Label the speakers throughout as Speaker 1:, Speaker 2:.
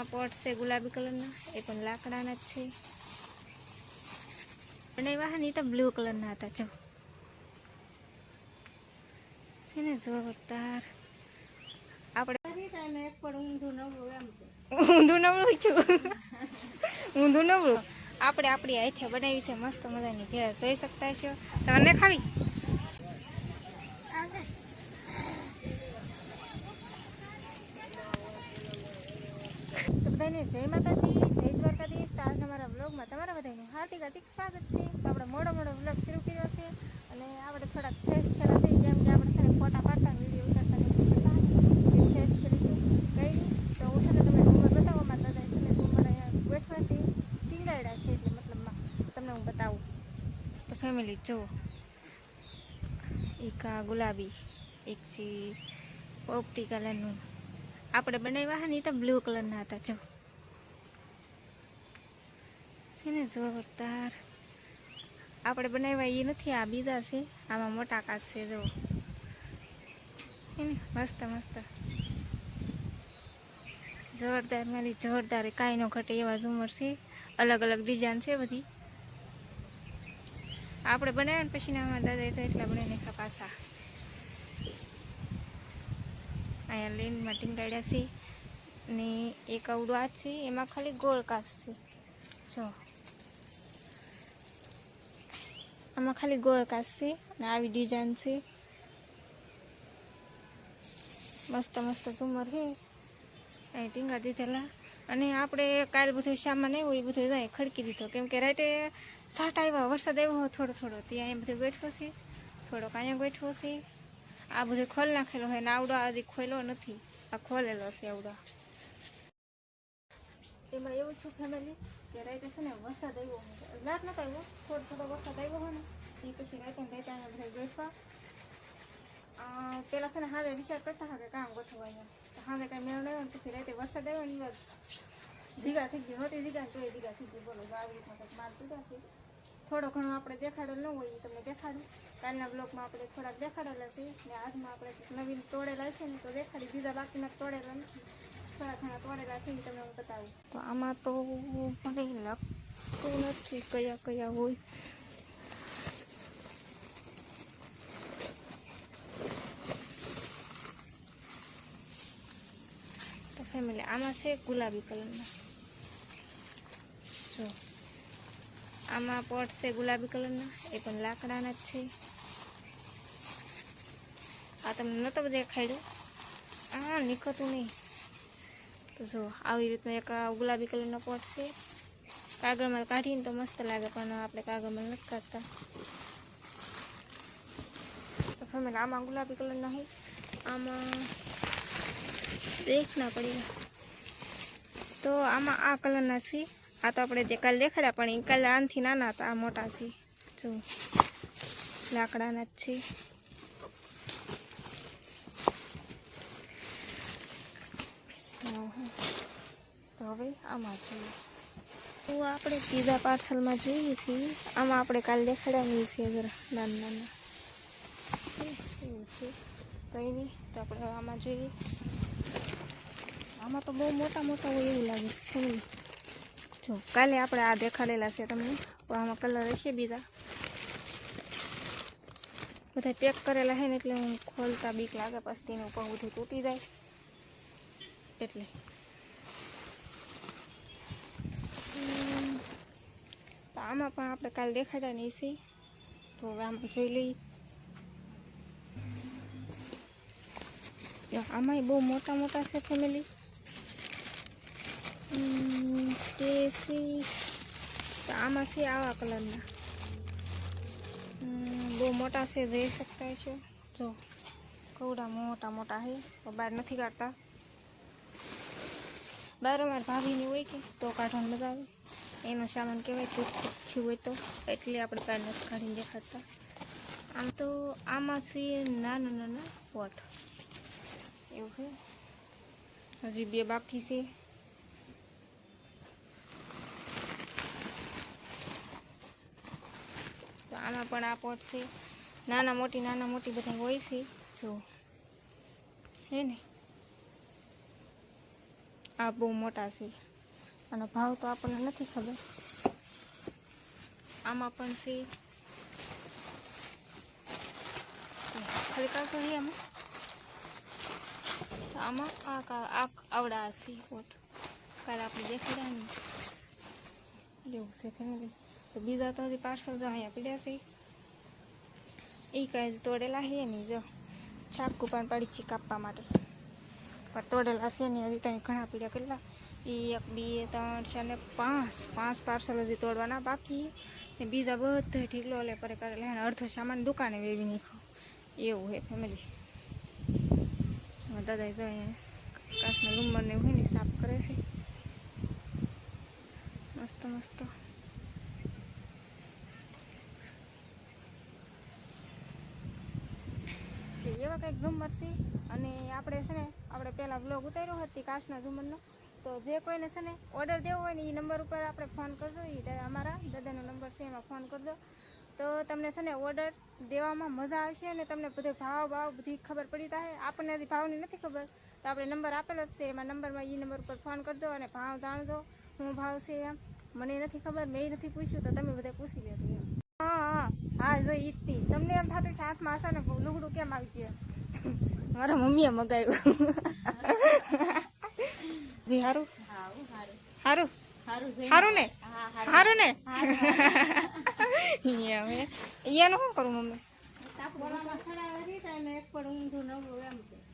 Speaker 1: આ પોટ છે ગુલાબી કલરના, એ પણ લાકડાના જ છે. અને વાહન તો બ્લુ કલરના હતા. જો એને જોરદાર આપણે એક પણ ઊંધું નવળું છું. ઊંધું નવળું આપણે આપણી હાથે બનાવી છે મસ્ત મજાની ભેળ. જોઈ શકતા છો. તને ખાવી? તો બધાને જય માતાજી, જય દ્વારકાધીશ. તો આજના મારા વ્લોગમાં તમારા બધાનું હાર્દિક હાર્દિક સ્વાગત છે. તો આપણે મોડો વ્લોગ શરૂ કર્યો છે અને આપણે થોડાક ફ્રેશ થયેલા છે. જેમ કે આપણે છે ને ફોટા પાડતા વિડીયો ઉતારતા ફ્રેશ કરીશું કઈ તો હું છે ને તમને ડુંગર બતાવવા મારા દાદા છે ને ડુંગર અહીંયા બેઠવા છે, ટીંગાયડા છે, એટલે મતલબમાં તમને હું બતાવું. તો ફેમિલી જો એક આ ગુલાબી, એક છે પોપટી કલરનું. આપણે બનાવ્યા ને તો બ્લુ કલરના હતા. જો એને જોરદાર આપણે બનાવ્યા એ નથી, આ બીજા છે. આમાં મોટા કાચ છે. જો એને મસ્ત મસ્ત જોરદાર મારી જોરદાર, કાંઈ ન ઘટે એવા ઝુમર છે. અલગ અલગ ડિઝાઇન છે બધી. આપણે બનાવ્યા ને પછી આમાં દાદા છે એટલા બને નાખ્યા પાછા. અહીંયા લેનમાં ટીંગાડ્યા છે ને એક અવડું આ છે, એમાં ખાલી ગોળ કાચ છે. જો આમાં ખાલી ગોળ કાચ છે અને આવી ડિઝાઇન છે. મસ્ત મસ્ત ઝુમર છે. અહીં ટીંગા દીધેલા. અને આપણે કાલે બધું સામાન આવ્યો એ બધું જાય ખડકી દીધો, કેમ કે રાતે સાટ આવ્યા, વરસાદ આવ્યો થોડો થોડો. ત્યાં અહીંયા બધું ગોઠવો છે, થોડોક અહીંયા ગોઠવો છે. આ બધું ખોલ નાખેલો હોય ને આવડો હજી ખોલ્યો નથી, આ ખોલેલો છે આવડો. એમાં એવું છે ફેમિલી કે રાતે છે ને વરસાદ આવ્યો, રાત નતો આવ્યો, થોડો થોડો વરસાદ આવ્યો હોય ને એ પછી રાતે ને રાતે અહીંયા બધા ગોઠવા. પેલા છે ને હાજે વિચાર કરતા હા કે કામ ગોઠવા અહીંયા, હાજે કાંઈ મેળ આવ્યો ને પછી રાતે વરસાદ આવ્યો ને એ જીગા થઈ ગયું, નહોતી જીગા તો એ જીગા થઈ ગયું. બોલો આવી રીતના કંઈક માલ પીધા છે. થોડો ઘણો આપણે દેખાડેલ ન હોય એ તમને દેખાડું. કાલના બ્લોગમાં આપણે થોડાક દેખાડેલા છે ને આજમાં આપણે નવીન તોડેલા છે ને તો દેખાડી. બીજા બાકીના તોડેલા નથી, થોડા ઘણા તોડેલા છે એ તમને હું બતાવું. તો આમાં તો મને લાગતું નથી કયા કયા હોય. તો ફેમિલી આમાં છે ગુલાબી કલરના. જો આમાં પોટ છે ગુલાબી કલરના, એ પણ લાકડાના જ છે. આ તમને નહોતો બધે દેખાડ્યું, આ નીકળતું નહીં. તો જો આવી રીતનો એક ગુલાબી કલરનો પોટ છે. કાગળમાં કાઢીને તો મસ્ત લાગે, પણ આપણે કાગળમાં નથી કાઢતા. તો ફેમિલી આમાં ગુલાબી કલરના છે. આમાં દેખ ના પડી. તો આમાં આ કલરના છે. આ તો આપણે જે કાલે દેખાડ્યા પણ એ કાલે આનથી નાના હતા, આ મોટા છે. જો લાકડાના જ છે. તો હવે આમાં જોઈએ તો આપણે પીઝા પાર્સલમાં જોઈએ છીએ. આમાં આપણે કાલે દેખાડ્યા છીએ જરા નાના નાના એવું છે. કંઈ નહીં, તો આપણે આમાં જોઈએ. આમાં તો બહુ મોટા મોટા હોય એવું લાગે છે ફેમિલી. જો કાલે આપણે આ દેખાડેલા છે તમને, તો આમાં કલર હશે બીજા. બધા પેક કરેલા છે ને એટલે હું ખોલતા બીક લાગે, પછી તેનું ઉપર બધું તૂટી જાય એટલે. તો આમાં પણ આપણે કાલે દેખાડ્યા નહીં છે, તો હવે આમાં જોઈ લઈએ. આમાંય બહુ મોટા મોટા છે ફેમિલી. તો આમાં છે આવા કલરના, બહુ મોટા છે, જોઈ શકતા છો. જો કવડા મોટા મોટા છે, તો બહાર નથી કાઢતા. બહાર અમારે ભાભીની હોય કે તો કાઢવાની મજા આવે. એનો સામાન કહેવાય તૂટખ્યું હોય તો, એટલે આપણે બહાર નથી કાઢીને દેખાડતા. આમ તો આમાં છે નાના નાના પોટ એવું છે. હજી બે બાકી છે. તો આમાં પણ આ પોટ છે. નાના મોટી બધા હોય છે. જો હે ને આ બહુ મોટા છે, આનો ભાવ તો આપણને નથી ખબર. આમાં પણ છે ખરેખર તો આમાં આમાં આ આવડા હશે પોટ કાલે આપણે દેખાડ્યા ને એવું છે ફેમિલી. તો બીજા તો હજી પાર્સલ જો અહીંયા પીડ્યા છે એ કાંઈ તોડેલા છે નહીં. જો છાપકું પણ પાડી છે કાપવા માટે, પણ તોડેલા છે નહીં હજી. ત્યાં ઘણા પીડ્યા કેટલા 1 2 3 4 ને 5 પાર્સલ હજી તોડવાના બાકી. ને બીજા બધે ઢીકલો લે કરે કરે અડધો સામાન દુકાને વેવી નાખો એવું છે ફેમિલી. દાદા જો અહીંયા કાચના રૂમર ને હોય ને સાફ કરે છે મસ્ત મસ્ત. એવા કંઈક ઝુમર છે. અને આપણે છે ને આપણે પહેલાં બ્લોગ ઉતાર્યો હતી કાચના ઝુમરનો. તો જે કોઈને છે ને ઓર્ડર દેવો હોય ને એ નંબર ઉપર આપણે ફોન કરજો. એ અમારા દાદાનો નંબર છે એમાં ફોન કરજો તો તમને છે ને ઓર્ડર દેવામાં મજા આવશે. અને તમને બધો ભાવ બધી ખબર પડી જાય. આપણને હજી ભાવની નથી ખબર તો આપણે નંબર આપેલો જ છે એમાં નંબરમાં એ નંબર ઉપર ફોન કરજો અને ભાવ જાણજો શું ભાવ છે. એમ મને નથી ખબર, મેં નથી પૂછ્યું તો તમે બધા પૂછી લેજો એમ. હા જો ઈતી તમને એમ થતું છે હાથમાં હશે ને લુગડું કેમ આવી ગયું. મારા મમ્મીએ મગાવ્યું. સારું સારું સારું ને સારું ને એનું શું કરું મમ્મી?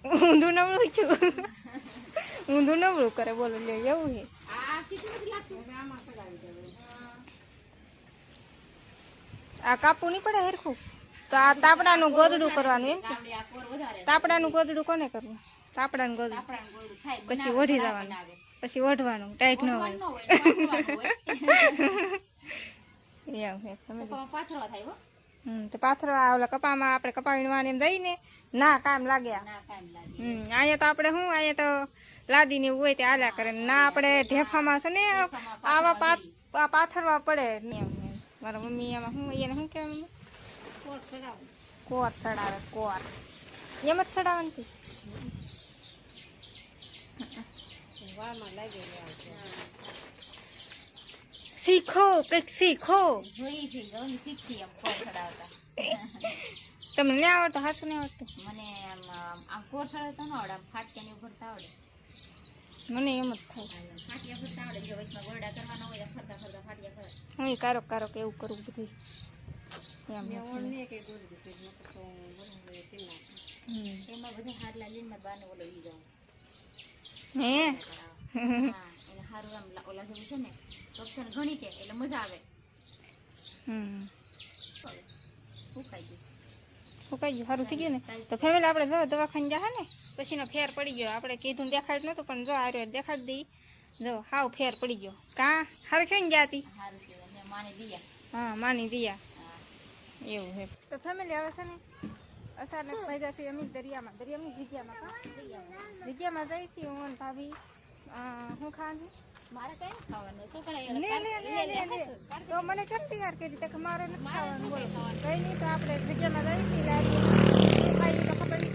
Speaker 1: ઊંધું નવળું છું. ઊંધું નવળું કરે બોલો લે એવું છે. આ કાપવું નહીં પડે હરખું તો આ તાપડાનું ગોદડું કરવાનું એમ કે તાપડાનું ગોદડું કોને કરવું? તાપડાનું ગોદડું પછી ઓઢી જવાનું પછી ઓઢવાનું ટાઈટ ન હોય તો પાથરવા ઓલા કપામાં આપણે કપાવીને એમ જઈને ના કામ લાગે. અહીંયા તો આપણે શું અહીંયા તો લાદીને એવું હોય તે હાલ્યા કરે ના આપણે ઢેફામાં છે ને આવા પાથરવા પડે. મારા મમ્મી આમાં શું એને શું કહેવાય કોર સડાવે કોર એમ જ સડાવવાની. શીખો કંઈક શીખો. તમને નહીં આવડતો? હાસું નહીં આવડતું મને. આમ કોર સડાવતા ન આવડે, આમ ફાટક્યા ને ભરતા આવડે મને. એમ જ થાય હું કારોક કારોક એવું કરું બધું. એમાં બધા હાડલા લીન બાને ઓલો લઈ જાઉં હે એને હારું આમ ઓલા જેવું છે ને ડોક્ટર ઘણી કે એટલે મજા આવે. સુકાઈ ગયું સારું થઈ ગયું ને. તો ફેમિલી આપણે જો દવાખાને ગયા ને પછીનો ફેર પડી ગયો. આપણે કીધું દેખાડ નતું પણ જો આર્યો દેખાડી દઈ. જો હાવ ફેર પડી ગયો. કાં સારું કેમ ગયા હતી? હા માની દિયા એવું છે. તો ફેમિલી આવે છે ને અચાનક ભેગા છે અમે દરિયામાં જગ્યામાં જઈ છીએ હું ભાભી. હું ખાવાનું મારે કઈ ખાવાનું શું કરાય તો મને કેમ તૈયાર કરી કે મારે નથી ખાવાનું બોલો કઈ નહીં. તો આપણે જગ્યામાં જઈ છીએ લાવી તો ખબર પડે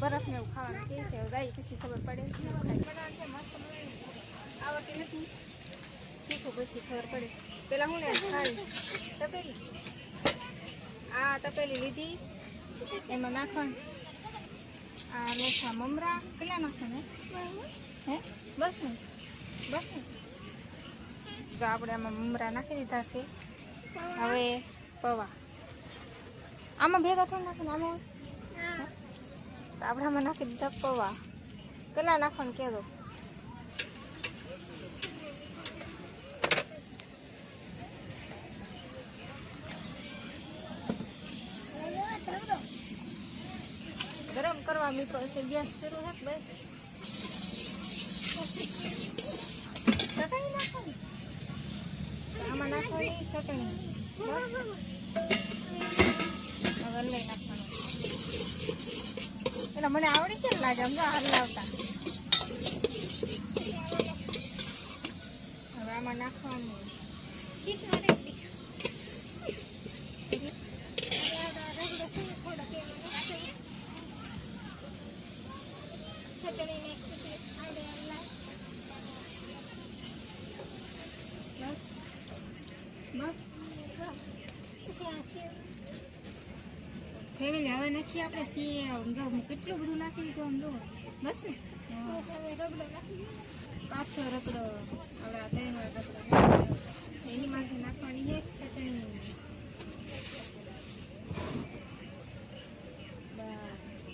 Speaker 1: બરફ ને એવું ખાવાનું કે છે જાય પછી ખબર પડે. આવડતી નથી શીખું પછી ખબર પડે. પેલા હું ને ખાવી તપેલી આ તપેલી લીધી એમાં નાખવાનું આ લોઠા મમરા કેટલા નાખવાના હે બસ ને તો આપણે આમાં મમરા નાખી દીધા છે. હવે પૌવા આમાં ભેગા થોડા નાખવાના આમાં તો આપણે આમાં નાખી દીધા પૌવા. કેટલા નાખવાનું કહેજો? ગરમ કરવા મીઠો છે ગેસ શરૂ છે બસ. ચટણી નાખવાની આમાં નાખવાની ચટણી હવે લઈ નાખવાનું. એટલે મને આવડી કેમ લાગે આમ હાલ લાવતા. હવે આમાં નાખવાનું ચટણી ફેમિલી હવે નાખીએ આપણે સેવ. જો કેટલું બધું નાખી દીધું આમ જો બસ ને 5-6 રગડો આપણે 3 રગડો એની માથે નાખવાની છે ચટણી.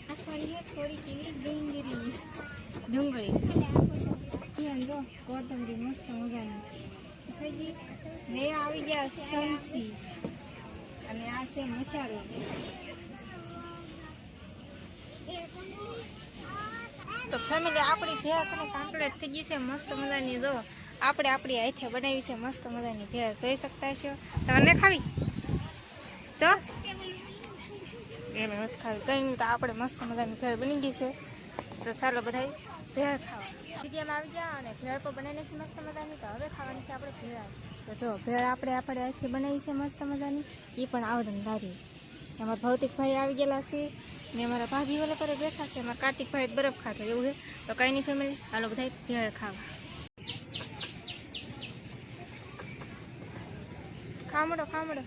Speaker 1: નાખવાની છે થોડી કેવી ડુંગળી જો કોથમરી મસ્ત મજાની બે આવી ગયા સમસી અને આ છે મસાલો. તો ફેમિલી આપણી ભેળ છે ને કાંકરેટ થઈ ગઈ છે મસ્ત મજાની. જો આપણે આપણી હાથે બનાવી છે મસ્ત મજાની ભેળ જોઈ શકતા છો. તમને ખાવી તો એમ નથી ખાવી કંઈ નહીં. તો આપણે મસ્ત મજાની ભેળ બની ગઈ છે. તો ચાલો બધા ભેળ ખાવા જગ્યામાં આવી ગયા અને ભેળ પણ બનાવી નાખી મસ્ત મજાની. તો હવે ખાવાની છે આપણે ભેળ. તો જો ભેળ આપણે હાથે બનાવી છે મસ્ત મજાની. એ પણ આવડે દારી. અમારા ભૌતિકભાઈ આવી ગયેલા છે ને અમારા ભાભી વાળા પર બેઠા છે. અમારા કાર્તિકભાઈ બરફ ખાતો એવું છે. તો કંઈ નહીં ફેમિલી હાલો બધા ભેળ ખાવા. ખામડો ખામડો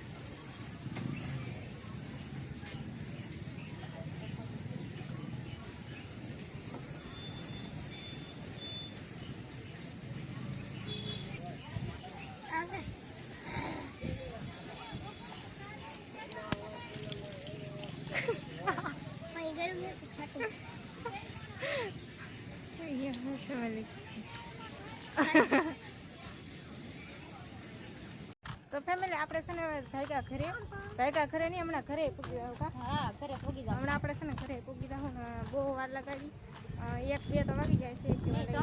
Speaker 1: તો ફેમિલી આપણે છે ને જાયગા ઘરે નહીં હમણાં ઘરે પૂગી જાવ. હા ઘરે પૂગી જાવ. હમણાં આપણે છે ને ઘરે પૂગી જાવ ને બહુ વાર લગાડી 1-2 તો વાગી જાય છે. કઈ નહીં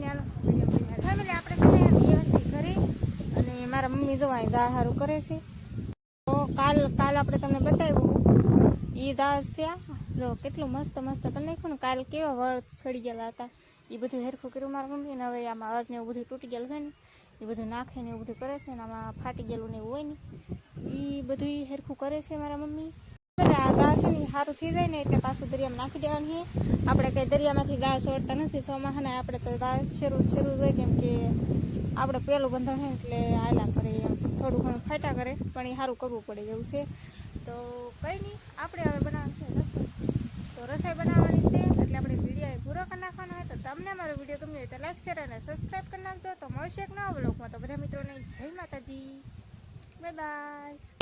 Speaker 1: હાલો ફેમિલી આપણે છે ને ઘરે અને મારા મમ્મી જો અહીં દાળ સારું કરે છે. તો કાલ આપણે તમને બતાવ્યું એ દાળ ત્યાં જો કેટલું મસ્ત કરી નાખ્યું ને. કાલ કેવા વળ સડી ગયેલા હતા એ બધું હેરખું કર્યું મારા મમ્મીને. હવે આમાં અર્ધ ને એવું બધું તૂટી ગયેલું હોય ને એ બધું નાખે ને એવું બધું કરે છે ને આમાં ફાટી ગયેલું ને એવું હોય ને એ બધું હેરખું કરે છે મારા મમ્મી. આ દાળ છે ને સારું થઈ જાય ને એટલે પાછું દરિયામાં નાખી દેવાની છે. આપણે કંઈ દરિયામાંથી દાળ છોડતા નથી ચોમાસાને. આપણે તો દાળ શરૂ હોય કેમ કે આપણે પેલું બંધણ હોય એટલે આયલા કરે એમ થોડું ઘણું ફાટા કરે પણ એ સારું કરવું પડે એવું છે. તો કંઈ નહીં આપણે હવે બનાવવાનું છે તો રસોઈ બનાવવાની છે એટલે આપણે વિડીયો પૂરો કરી નાખવાનો હોય. તો તમને મારો વિડીયો ગમ્યો હોય તો લાઈક શેર અને સબસ્ક્રાઈબ કરી નાખજો. તો મળશે એક નવા વ્લોગમાં. તો બધા મિત્રોને જય માતાજી, બાય બાય.